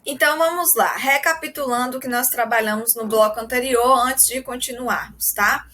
Então vamos lá, recapitulando o que nós trabalhamos no bloco anterior antes de continuarmos, tá?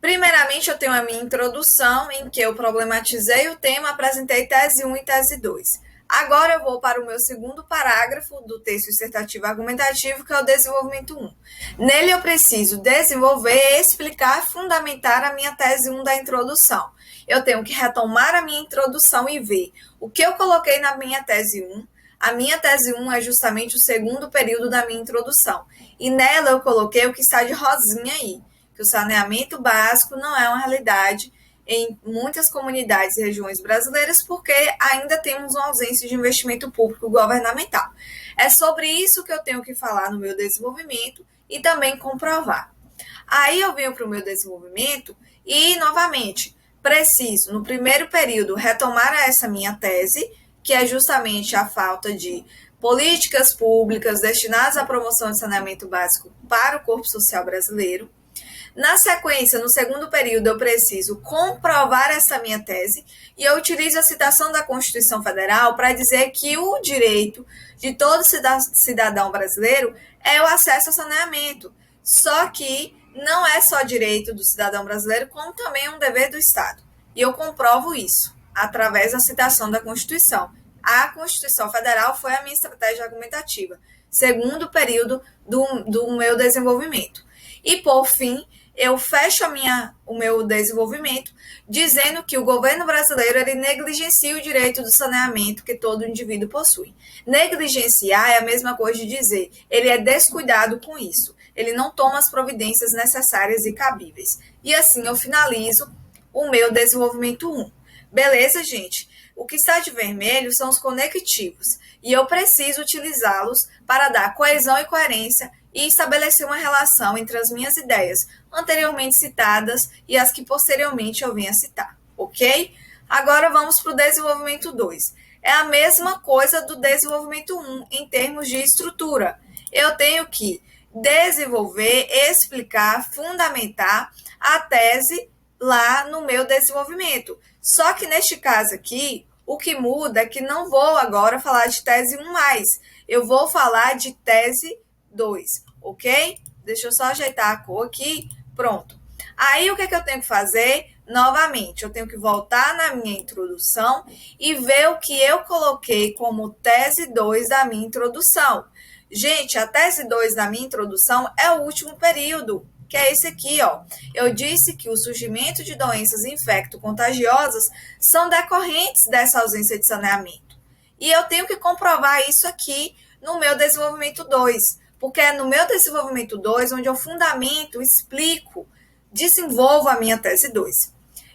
Primeiramente, eu tenho a minha introdução, em que eu problematizei o tema, apresentei tese 1 e tese 2. Agora eu vou para o meu segundo parágrafo do texto dissertativo argumentativo, que é o desenvolvimento 1. Nele eu preciso desenvolver, explicar, fundamentar a minha tese 1 da introdução. Eu tenho que retomar a minha introdução e ver o que eu coloquei na minha tese 1. A minha tese 1 é justamente o segundo período da minha introdução. E nela eu coloquei o que está de rosinha aí, que o saneamento básico não é uma realidade em muitas comunidades e regiões brasileiras, porque ainda temos uma ausência de investimento público governamental. É sobre isso que eu tenho que falar no meu desenvolvimento e também comprovar. Aí eu venho para o meu desenvolvimento e, novamente, preciso, no primeiro período, retomar essa minha tese, que é justamente a falta de políticas públicas destinadas à promoção de saneamento básico para o corpo social brasileiro. Na sequência, no segundo período, eu preciso comprovar essa minha tese e eu utilizo a citação da Constituição Federal para dizer que o direito de todo cidadão brasileiro é o acesso ao saneamento. Só que não é só direito do cidadão brasileiro, como também um dever do Estado. E eu comprovo isso através da citação da Constituição. A Constituição Federal foi a minha estratégia argumentativa, segundo período do meu desenvolvimento. E, por fim, eu fecho o meu desenvolvimento dizendo que o governo brasileiro ele negligencia o direito do saneamento que todo indivíduo possui. Negligenciar é a mesma coisa de dizer, ele é descuidado com isso, ele não toma as providências necessárias e cabíveis. E assim eu finalizo o meu desenvolvimento 1. Beleza, gente? O que está de vermelho são os conectivos, e eu preciso utilizá-los para dar coesão e coerência e estabelecer uma relação entre as minhas ideias anteriormente citadas e as que posteriormente eu venho a citar, ok? Agora vamos para o desenvolvimento 2. É a mesma coisa do desenvolvimento 1 em termos de estrutura. Eu tenho que desenvolver, explicar, fundamentar a tese lá no meu desenvolvimento. Só que neste caso aqui, o que muda é que não vou agora falar de tese 1 mais, eu vou falar de tese 2, ok? Deixa eu só ajeitar a cor aqui, pronto. Aí o que eu tenho que fazer? Novamente, eu tenho que voltar na minha introdução e ver o que eu coloquei como tese 2 da minha introdução. Gente, a tese 2 da minha introdução é o último período, que é esse aqui, ó. Eu disse que o surgimento de doenças infecto-contagiosas são decorrentes dessa ausência de saneamento. E eu tenho que comprovar isso aqui no meu desenvolvimento 2, porque é no meu desenvolvimento 2 onde eu fundamento, explico, desenvolvo a minha tese 2.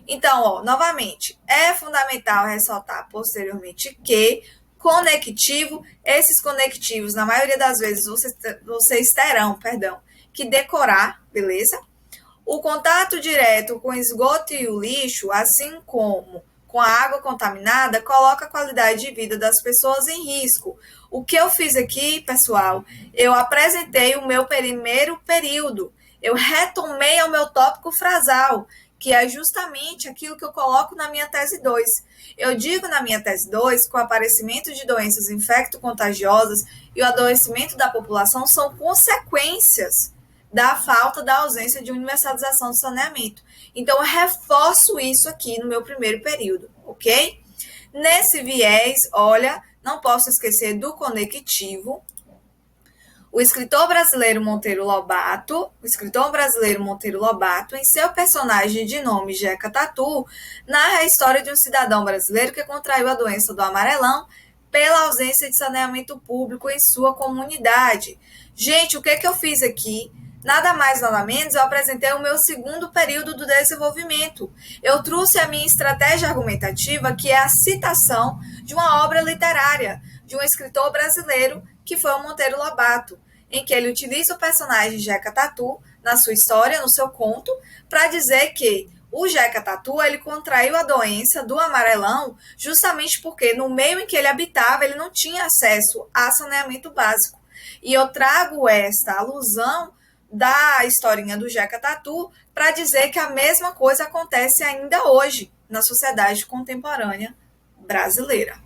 Então, ó, novamente, é fundamental ressaltar posteriormente que conectivo, esses conectivos, na maioria das vezes, vocês terão, que decorar, beleza? O contato direto com o esgoto e o lixo, assim como com a água contaminada, coloca a qualidade de vida das pessoas em risco. O que eu fiz aqui, pessoal, eu apresentei o meu primeiro período, eu retomei ao meu tópico frasal, que é justamente aquilo que eu coloco na minha tese 2. Eu digo na minha tese 2 que o aparecimento de doenças infecto-contagiosas e o adoecimento da população são consequências da falta da ausência de universalização do saneamento. Então, eu reforço isso aqui no meu primeiro período, ok? Nesse viés, olha, não posso esquecer do conectivo. O escritor brasileiro Monteiro Lobato, em seu personagem de nome Jeca Tatu, narra a história de um cidadão brasileiro que contraiu a doença do amarelão pela ausência de saneamento público em sua comunidade. Gente, o que eu fiz aqui? Nada mais, nada menos, eu apresentei o meu segundo período do desenvolvimento. Eu trouxe a minha estratégia argumentativa, que é a citação de uma obra literária, de um escritor brasileiro, que foi o Monteiro Lobato, em que ele utiliza o personagem Jeca Tatu na sua história, no seu conto, para dizer que o Jeca Tatu ele contraiu a doença do amarelão justamente porque no meio em que ele habitava ele não tinha acesso a saneamento básico. E eu trago esta alusão da historinha do Jeca Tatu para dizer que a mesma coisa acontece ainda hoje na sociedade contemporânea brasileira.